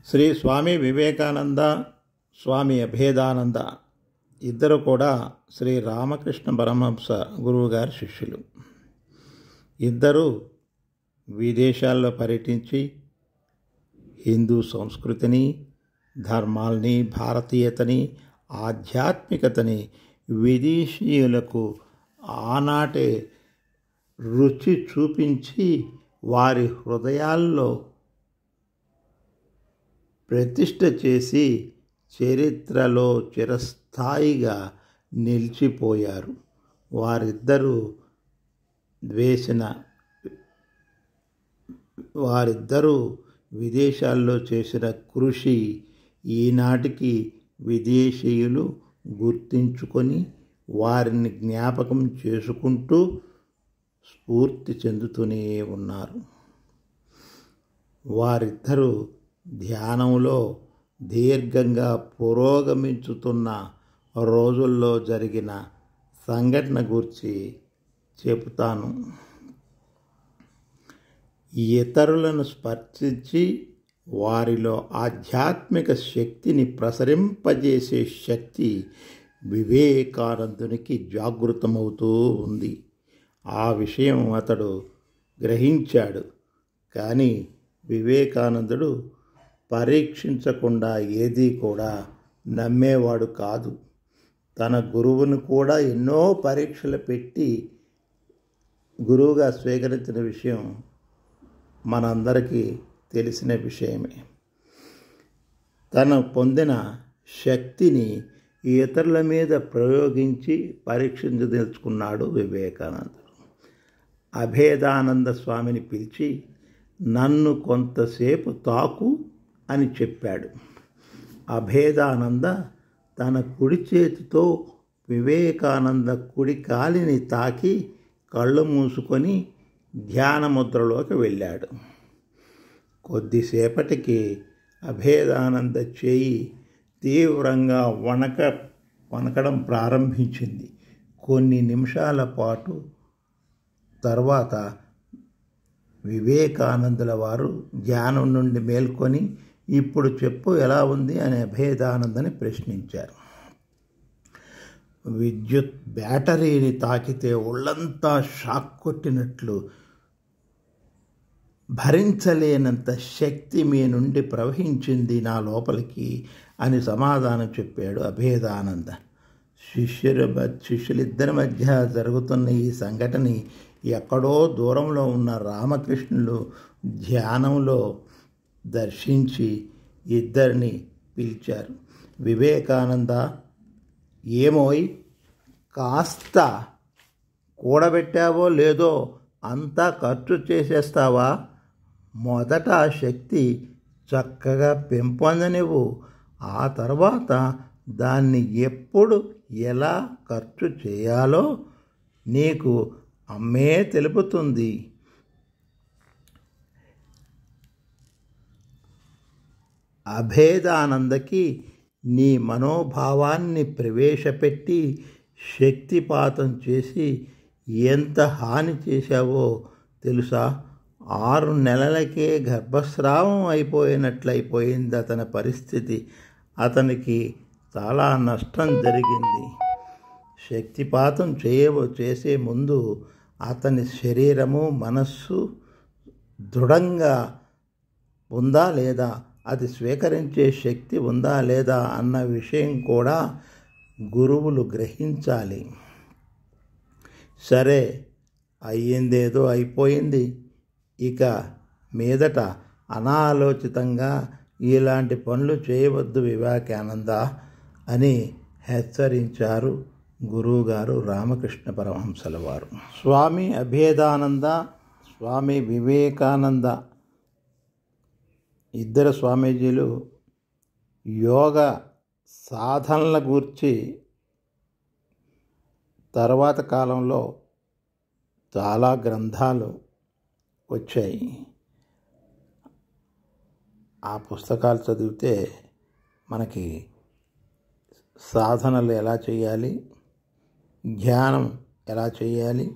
శ్రీ స్వామి వివేకానంద, స్వామి అభేదానంద ఇద్దరు కూడా శ్రీ రామకృష్ణ పరమహంస గురువుగారి శిష్యులు. ఇద్దరు విదేశాల్లో పర్యటించి హిందూ సంస్కృతిని, ధర్మాల్ని, భారతీయతని, ఆధ్యాత్మికతని విదేశీయులకు ఆనాటే రుచి చూపించి వారి హృదయాల్లో ప్రతిష్ఠ చేసి చరిత్రలో చిరస్థాయిగా నిలిచిపోయారు. వారిద్దరూ విదేశాల్లో చేసిన కృషి ఈనాటికి విదేశీయులు గుర్తించుకొని వారిని జ్ఞాపకం చేసుకుంటూ స్ఫూర్తి చెందుతూనే ఉన్నారు. వారిద్దరూ ధ్యానంలో దీర్ఘంగా పురోగమించుతున్న రోజుల్లో జరిగిన సంఘటన గురించి చెబుతాను. ఇతరులను స్పర్శించి వారిలో ఆధ్యాత్మిక శక్తిని ప్రసరింపజేసే శక్తి వివేకానందునికి జాగృతమవుతూ ఉంది. ఆ విషయం అతడు గ్రహించాడు. కానీ వివేకానందుడు పరీక్షించకుండా ఏదీ కూడా నమ్మేవాడు కాదు. తన గురువును కూడా ఎన్నో పరీక్షలు పెట్టి గురువుగా స్వీకరించిన విషయం మనందరికీ తెలిసిన విషయమే. తను పొందిన శక్తిని ఇతరుల మీద ప్రయోగించి పరీక్షించదలుచుకున్నాడు వివేకానందుడు. అభేదానంద స్వామిని పిలిచి నన్ను కొంతసేపు తాకు అని చెప్పాడు. అభేదానంద తన కుడి చేతితో వివేకానంద కుడి కాలిని తాకి కళ్ళు మూసుకొని ధ్యానముద్రలోకి వెళ్ళాడు. కొద్దిసేపటికి అభేదానంద చేయి తీవ్రంగా వణకడం ప్రారంభించింది. కొన్ని నిమిషాల పాటు తర్వాత వివేకానందుల వారు ధ్యానం నుండి మేల్కొని ఇప్పుడు చెప్పు ఎలా ఉంది అని అభేదానందని ప్రశ్నించారు. విద్యుత్ బ్యాటరీని తాకితే ఒళ్ళంతా షాక్ కొట్టినట్లు భరించలేనంత శక్తి మీ నుండి ప్రవహించింది నా లోపలికి అని సమాధానం చెప్పాడు అభేదానంద. శిష్యులిద్దరి మధ్య జరుగుతున్న ఈ సంఘటన ఎక్కడో దూరంలో ఉన్న రామకృష్ణులు ధ్యానంలో దర్శించి ఇద్దరిని పిలిచారు. వివేకానంద, ఏమోయ్, కాస్త కూడబెట్టావో లేదో అంతా ఖర్చు చేసేస్తావా? మొదట ఆ శక్తి చక్కగా పెంపొందనివ్వు, ఆ తర్వాత దాన్ని ఎప్పుడు ఎలా ఖర్చు చేయాలో నీకు అమ్మే తెలుపుతుంది. అభేదానందకి నీ మనోభావాన్ని ప్రవేశపెట్టి శక్తిపాతం చేసి ఎంత హాని చేశావో తెలుసా? 6 నెలలకే గర్భస్రావం అయిపోయినట్లయిపోయింది అతని పరిస్థితి. అతనికి చాలా నష్టం జరిగింది. శక్తిపాతం చేసే ముందు అతని శరీరము, మనస్సు దృఢంగా ఉందా లేదా, అది స్వీకరించే శక్తి ఉందా లేదా అన్న విషయం కూడా గురువులు గ్రహించాలి. సరే, అయ్యిందేదో అయిపోయింది. ఇక మీదట అనాలోచితంగా ఇలాంటి పనులు చేయవద్దు వివేకానంద అని హెచ్చరించారు గురువుగారు రామకృష్ణ పరమహంసల వారు. స్వామి అభేదానంద, స్వామి వివేకానంద ఇద్దరు స్వామీజీలు యోగ సాధనల గూర్చి తర్వాత కాలంలో చాలా గ్రంథాలు వచ్చాయి. ఆ పుస్తకాలు చదివితే మనకి సాధనలు ఎలా చేయాలి, ధ్యానం ఎలా చేయాలి,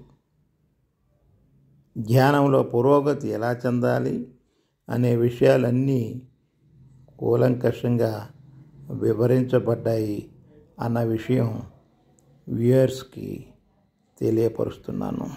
ధ్యానంలో పురోగతి ఎలా చెందాలి అనే విషయాలన్నీ కూలంకషంగా వివరించబడ్డాయి అన్న విషయం వ్యూయర్స్కి తెలియపరుస్తున్నాను.